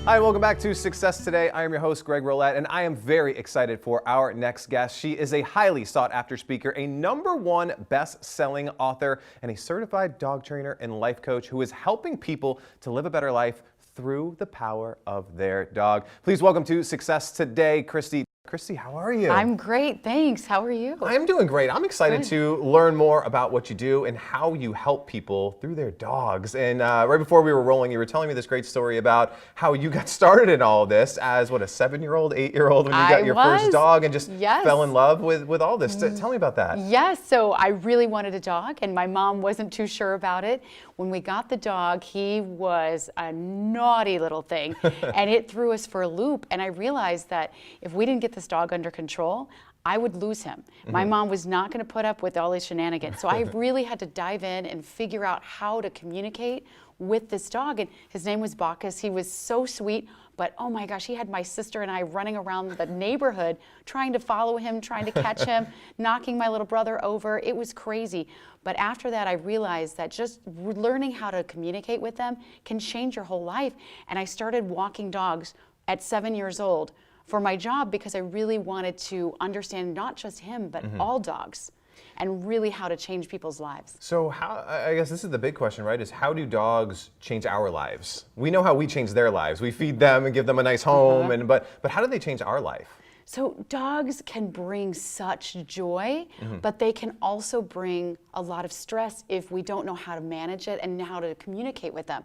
Hi, welcome back to Success Today. I am your host, Greg Rollett, and I am very excited for our next guest. She is a highly sought-after speaker, a #1 best-selling author, and a certified dog trainer and life coach who is helping people to live a better life through the power of their dog. Please welcome to Success Today, Kristy. Kristy, how are you? I'm great, thanks. How are you? I'm doing great. I'm excited to learn more about what you do and how you help people through their dogs. And right before we were rolling, you were telling me this great story about how you got started in all of this as, what, a 7-year-old, 8-year-old when you got your first dog and just fell in love with all this. Tell me about that. Yes, so I really wanted a dog and my mom wasn't too sure about it. When we got the dog, he was a naughty little thing and it threw us for a loop. And I realized that if we didn't get this dog under control, I would lose him. My mom was not going to put up with all these shenanigans. So I really had to dive in and figure out how to communicate with this dog. And his name was Bacchus. He was so sweet, but oh my gosh, he had my sister and I running around the neighborhood trying to follow him, trying to catch him, knocking my little brother over. It was crazy. But after that, I realized that just learning how to communicate with them can change your whole life. And I started walking dogs at 7 years old for my job because I really wanted to understand not just him, but all dogs and really how to change people's lives. So I guess this is the big question, right, is how do dogs change our lives? We know how we change their lives. We feed them and give them a nice home, but how do they change our life? So dogs can bring such joy, but they can also bring a lot of stress if we don't know how to manage it and how to communicate with them.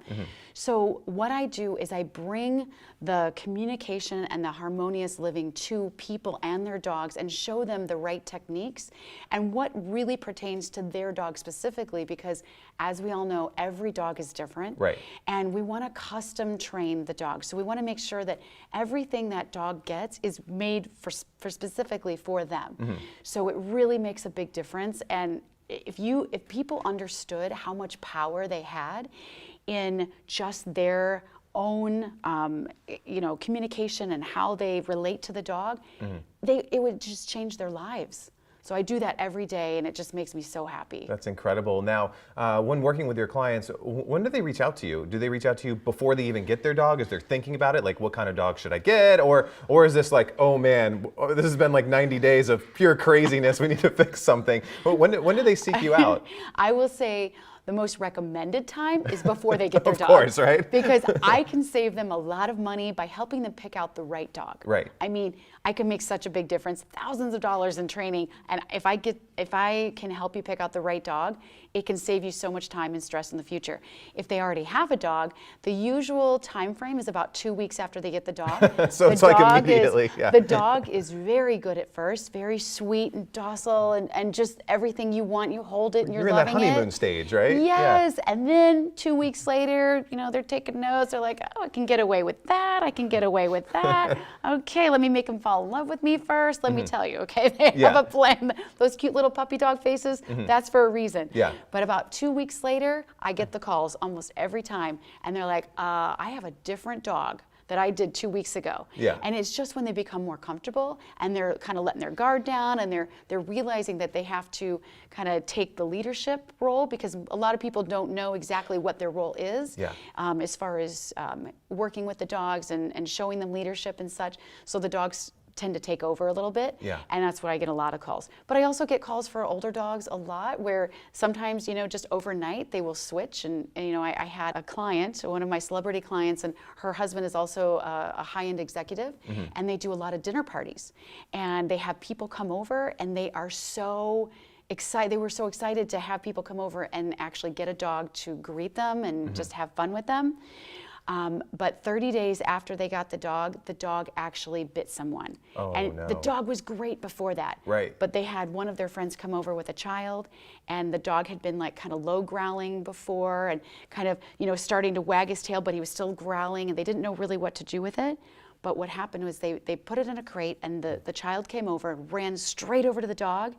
So what I do is I bring the communication and the harmonious living to people and their dogs and show them the right techniques and what really pertains to their dog specifically, because as we all know, every dog is different. Right. And we want to custom train the dog. So we want to make sure that everything that dog gets is made for specifically for them. So it really makes a big difference. And if people understood how much power they had in just their own communication and how they relate to the dog, it would just change their lives. So I do that every day, and it just makes me so happy. That's incredible. Now, when working with your clients, when do they reach out to you? Do they reach out to you before they even get their dog? As they're thinking about it, like, what kind of dog should I get? Or is this like, oh man, this has been like 90 days of pure craziness, we need to fix something? But when do they seek you out? I will say the most recommended time is before they get their dog. Of course, right? Because I can save them a lot of money by helping them pick out the right dog. Right. I mean, I can make such a big difference, thousands of dollars in training, and if I can help you pick out the right dog, it can save you so much time and stress in the future. If they already have a dog, the usual time frame is about 2 weeks after they get the dog. So it's like immediately. The dog is very good at first, very sweet and docile and just everything you want. You hold it and you're loving it. You're in that honeymoon stage, right? Yes, and then 2 weeks later, they're taking notes. They're like, oh, I can get away with that. I can get away with that. Okay, let me make them fall in love with me first. Let me tell you, okay? They have a plan. Those cute little puppy dog faces, that's for a reason. Yeah. But about 2 weeks later, I get the calls almost every time, and they're like, I have a different dog that I did 2 weeks ago. Yeah. And it's just when they become more comfortable and they're kind of letting their guard down and they're realizing that they have to kind of take the leadership role, because a lot of people don't know exactly what their role is as far as working with the dogs and showing them leadership and such. So the dogs tend to take over a little bit, and that's where I get a lot of calls. But I also get calls for older dogs a lot, where sometimes, just overnight they will switch. And I had a client, one of my celebrity clients, and her husband is also a high-end executive, and they do a lot of dinner parties. And they have people come over, and they are so excited. They were so excited to have people come over and actually get a dog to greet them and just have fun with them. But 30 days after they got the dog actually bit someone. Oh, and no. the dog was great before that. Right. But they had one of their friends come over with a child, and the dog had been like kind of low growling before and kind of, starting to wag his tail, but he was still growling, and they didn't know really what to do with it. But what happened was they put it in a crate, and the child came over and ran straight over to the dog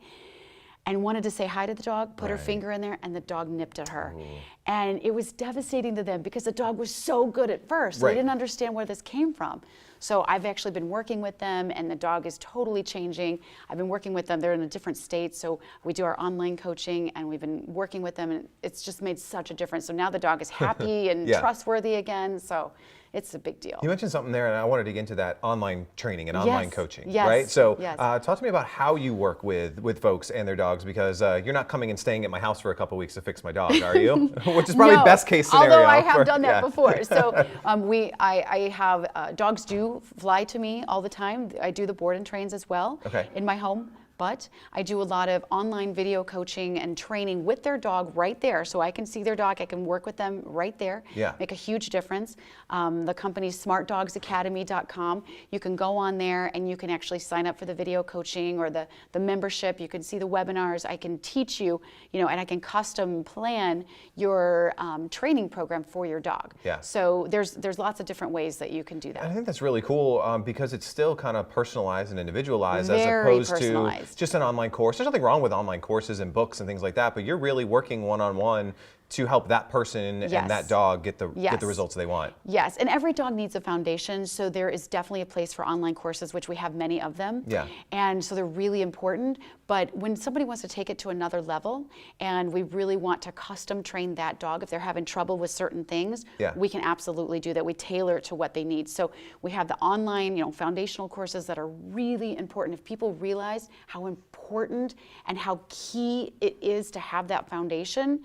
and wanted to say hi to the dog, put her finger in there, and the dog nipped at her. Ooh. And it was devastating to them because the dog was so good at first. They didn't understand where this came from. So I've actually been working with them, and the dog is totally changing. I've been working with them. They're in a different state, so we do our online coaching, and we've been working with them, and it's just made such a difference. So now the dog is happy and Yeah. trustworthy again. So it's a big deal. You mentioned something there, and I wanted to get into that online training and online coaching, Yes. right? So Yes. talk to me about how you work with folks and their dogs, because you're not coming and staying at my house for a couple weeks to fix my dog, are you? Which is probably No, best case scenario. although I have for- done that yeah. before. So I have, dogs do fly to me all the time. I do the board and trains as well Okay. in my home. But I do a lot of online video coaching and training with their dog right there. So I can see their dog, I can work with them right there, Yeah. make a huge difference. The company's smartdogsacademy.com. You can go on there and you can actually sign up for the video coaching or the membership. You can see the webinars. I can teach you, and I can custom plan your training program for your dog. Yeah. So there's lots of different ways that you can do that. I think that's really cool because it's still kind of personalized and individualized as Very opposed personalized. to just an online course. There's nothing wrong with online courses and books and things like that, but you're really working one-on-one to help that person Yes. and that dog get the Yes. results they want. Yes, and every dog needs a foundation, so there is definitely a place for online courses, which we have many of them. Yeah. And so they're really important, but when somebody wants to take it to another level, and we really want to custom train that dog, if they're having trouble with certain things, Yeah. we can absolutely do that. We tailor it to what they need. So we have the online, foundational courses that are really important. If people realize how important and how key it is to have that foundation,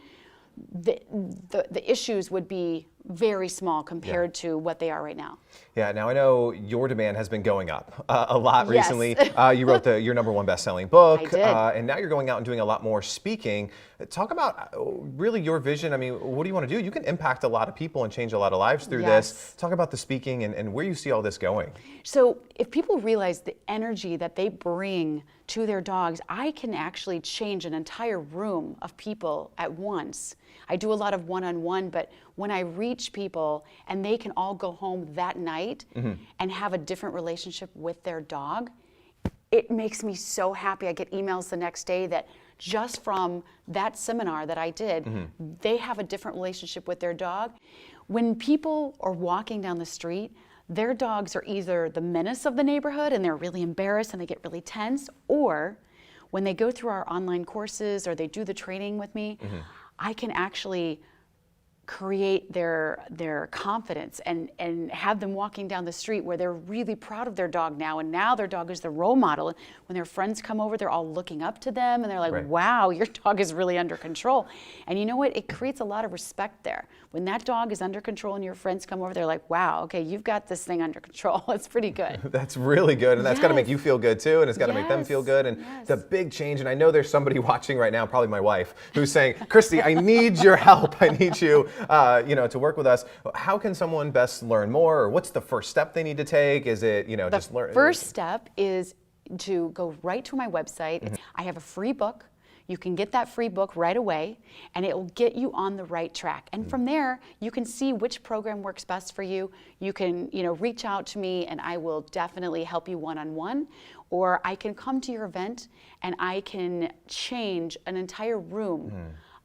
the issues would be very small compared to what they are right now. Yeah, now I know your demand has been going up a lot Yes. recently. You wrote your #1 best-selling book, I did. And now you're going out and doing a lot more speaking. Talk about really your vision. I mean, what do you want to do? You can impact a lot of people and change a lot of lives through Yes. this. Talk about the speaking and where you see all this going. So if people realize the energy that they bring to their dogs, I can actually change an entire room of people at once. I do a lot of one-on-one, but when I reach people and they can all go home that night and have a different relationship with their dog, it makes me so happy. I get emails the next day that just from that seminar that I did, they have a different relationship with their dog. When people are walking down the street, their dogs are either the menace of the neighborhood and they're really embarrassed and they get really tense, or when they go through our online courses or they do the training with me, I can actually create their confidence and have them walking down the street where they're really proud of their dog now, and now their dog is the role model. And when their friends come over, they're all looking up to them and they're like, Right. wow, your dog is really under control. And you know what? It creates a lot of respect there. When that dog is under control and your friends come over, they're like, wow, okay, you've got this thing under control. It's pretty good. That's really good, and that's got to make Yes. you feel good too, and it's got to make them feel Yes. good. And Yes. the big change, and I know there's somebody watching right now, probably my wife, who's saying, "Kristy, I need your help. I need you, to work with us." How can someone best learn more, or what's the first step they need to take? Is it, just learn? First step is to go right to my website. I have a free book. You can get that free book right away, and it will get you on the right track. And from there, you can see which program works best for you. You can, reach out to me, and I will definitely help you one-on-one. Or I can come to your event, and I can change an entire room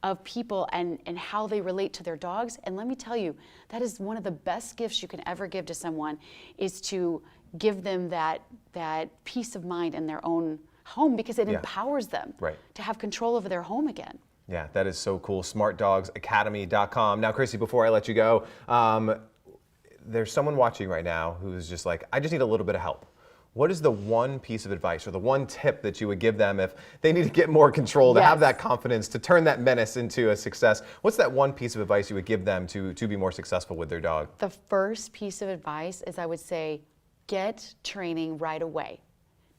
of people and how they relate to their dogs. And let me tell you, that is one of the best gifts you can ever give to someone, is to give them that peace of mind in their own home, because it empowers them Right. to have control over their home again. Yeah, that is so cool. SmartDogsAcademy.com. Now, Kristy, before I let you go, there's someone watching right now who's just like, I just need a little bit of help. What is the one piece of advice or the one tip that you would give them if they need to get more control, to have Yes. that confidence, to turn that menace into a success? What's that one piece of advice you would give them to be more successful with their dog? The first piece of advice is, I would say, get training right away.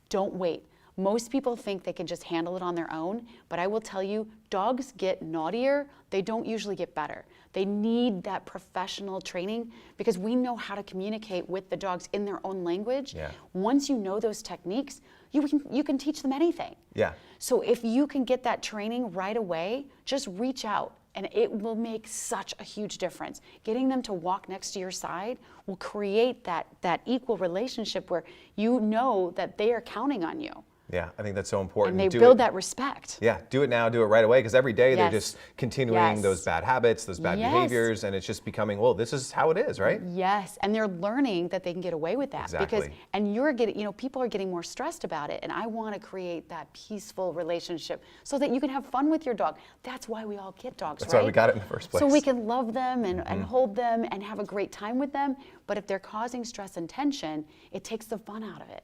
Don't wait. Most people think they can just handle it on their own, but I will tell you, dogs get naughtier. They don't usually get better. They need that professional training, because we know how to communicate with the dogs in their own language. Yeah. Once you know those techniques, you can teach them anything. Yeah. So if you can get that training right away, just reach out, and it will make such a huge difference. Getting them to walk next to your side will create that equal relationship where you know that they are counting on you. Yeah, I think that's so important. And they build that respect. Yeah, do it now, do it right away, because every day they're Yes. just continuing Yes. those bad habits, those bad Yes. behaviors, and it's just becoming, well, this is how it is, right? Yes, and they're learning that they can get away with that because, Exactly. and you're getting, people are getting more stressed about it, and I want to create that peaceful relationship so that you can have fun with your dog. That's why we all get dogs, That's right? why we got it in the first place. So we can love them and hold them and have a great time with them, but if they're causing stress and tension, it takes the fun out of it.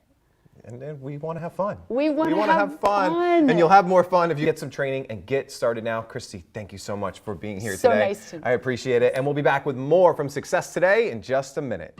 And then we want to have fun. We wanna wanna have fun. And you'll have more fun if you get some training and get started now. Kristy, thank you so much for being here So today. nice to- I appreciate it. And we'll be back with more from Success Today in just a minute.